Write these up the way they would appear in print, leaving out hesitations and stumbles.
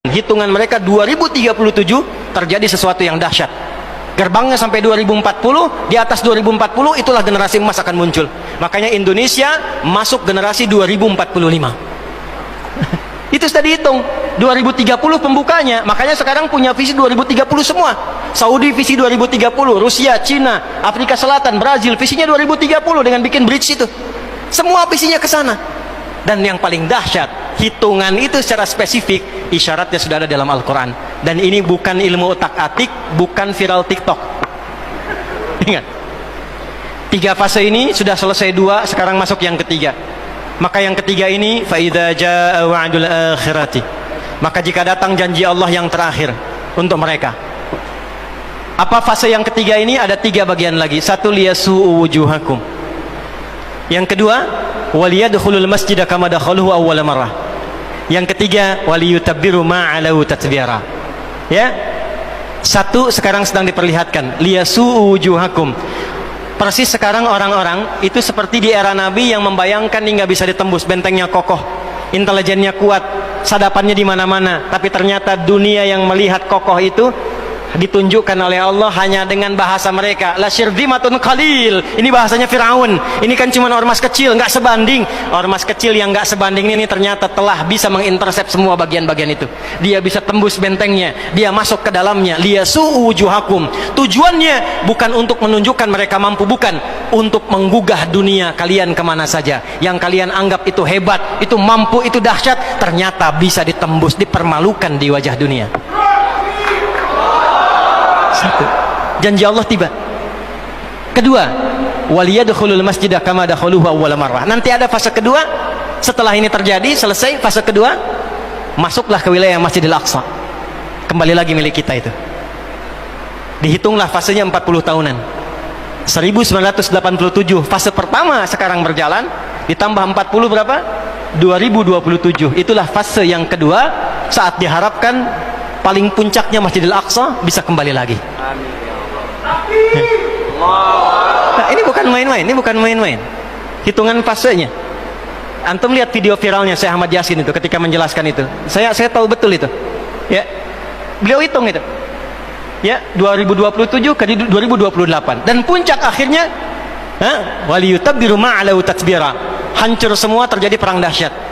Hitungan mereka 2037 terjadi sesuatu yang dahsyat. Gerbangnya sampai 2040, di atas 2040 itulah generasi emas akan muncul. Makanya Indonesia masuk generasi 2045. Itu sudah dihitung 2030 pembukanya. Makanya sekarang punya visi 2030 semua. Saudi visi 2030, Rusia, Cina, Afrika Selatan, Brazil visinya 2030 dengan bikin bridge itu. Semua visinya ke sana. Dan yang paling dahsyat, hitungan itu secara spesifik isyaratnya sudah ada dalam Al-Quran. Dan ini bukan ilmu otak-atik, bukan viral TikTok. Ingat, 3 fase ini sudah selesai 2, sekarang masuk yang ketiga. Maka yang ketiga ini, فَإِذَا جَاءَ وَعْدُ الْآخِرَةِ, maka jika datang janji Allah yang terakhir untuk mereka. Apa fase yang ketiga ini? Ada 3 bagian lagi. 1, liyasu'u wujuhakum. Yang kedua, waliyadkhulul masjida kama dakhaluhu awwala marrah. Yang ketiga, waliyutabbiru ma 'alau tatbira. Ya. 1 sekarang sedang diperlihatkan, liyasu'u wujuhakum. Persis sekarang orang-orang itu seperti di era Nabi yang membayangkan ini nggak bisa ditembus, bentengnya kokoh, intelijennya kuat, sadapannya di mana-mana. Tapi ternyata dunia yang melihat kokoh itu ditunjukkan oleh Allah hanya dengan bahasa mereka. La syirzimatun qalil. Ini bahasanya Firaun. Ini kan cuma ormas kecil, nggak sebanding. Ormas kecil yang nggak sebanding ini ternyata telah bisa mengintersep semua bagian-bagian itu. Dia bisa tembus bentengnya, dia masuk ke dalamnya. Liyasu'u wujuhakum. Tujuannya bukan untuk menunjukkan mereka mampu, bukan, untuk menggugah dunia kalian kemana saja. Yang kalian anggap itu hebat, itu mampu, itu dahsyat, ternyata bisa ditembus, dipermalukan di wajah dunia. 1, janji Allah tiba. Kedua, waliyadkhulul masjida kama dakhaluhu awwala marrah. Nanti ada fase kedua. Setelah ini terjadi, selesai fase kedua, masuklah ke wilayah Masjidil Aqsa. Kembali lagi milik kita itu. Dihitunglah fasenya 40 tahunan. 1987 fase pertama sekarang berjalan, ditambah 40 berapa? 2027. Itulah fase yang kedua, saat diharapkan paling puncaknya Masjidil Aqsa bisa kembali lagi. Amin ya Allah. Nah, ini bukan main-main, ini bukan main-main. Hitungan fasenya. Antum lihat video viralnya Syekh Ahmad Yasin itu ketika menjelaskan itu. Saya tahu betul itu. Ya. Beliau hitung itu. Ya, 2027 ke 2028 dan puncak akhirnya waliyutabbiru ma 'alau tatbira. Hancur semua, terjadi perang dahsyat.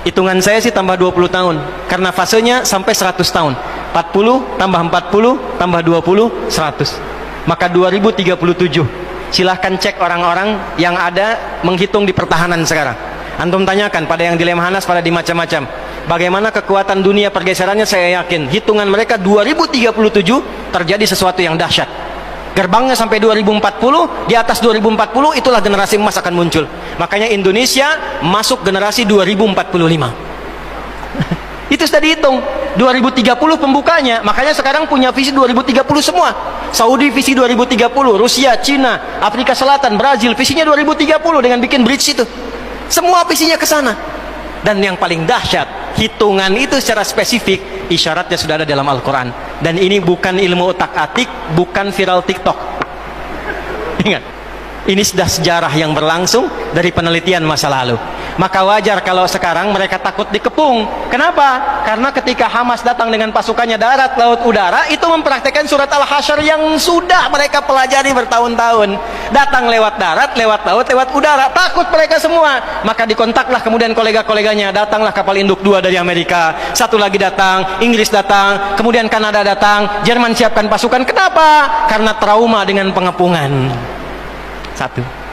Hitungan saya sih tambah 20 tahun karena fasenya sampai 100 tahun. 40 tambah 40 tambah 20 100. Maka 2037. Silahkan cek orang-orang yang ada menghitung di pertahanan sekarang. Antum tanyakan pada yang di Lemhanas, pada di macam-macam. Bagaimana kekuatan dunia pergeserannya, saya yakin hitungan mereka 2037 terjadi sesuatu yang dahsyat. Gerbangnya sampai 2040, di atas 2040 itulah generasi emas akan muncul. Makanya Indonesia masuk generasi 2045. Itu sudah dihitung 2030 pembukanya. Makanya sekarang punya visi 2030 semua. Saudi visi 2030, Rusia, Cina, Afrika Selatan, Brazil visinya 2030 dengan bikin bridge itu. Semua visinya ke sana. Dan yang paling dahsyat, hitungan itu secara spesifik isyaratnya sudah ada dalam Al-Quran. Dan ini bukan ilmu otak-atik, bukan viral TikTok. Ingat, ini sudah sejarah yang berlangsung dari penelitian masa lalu. Maka wajar kalau sekarang mereka takut dikepung. Kenapa? Karena ketika Hamas datang dengan pasukannya darat, laut, udara, itu mempraktekkan surat Al-Hasyr yang sudah mereka pelajari bertahun-tahun. Datang lewat darat, lewat laut, lewat udara. Takut mereka semua. Maka dikontaklah kemudian kolega-koleganya. Datanglah kapal induk 2 dari Amerika. 1 lagi datang, Inggris datang, kemudian Kanada datang, Jerman siapkan pasukan. Kenapa? Karena trauma dengan pengepungan. 1.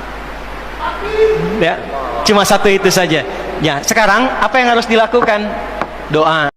Ya, cuma 1 itu saja. Ya, sekarang apa yang harus dilakukan? Doa.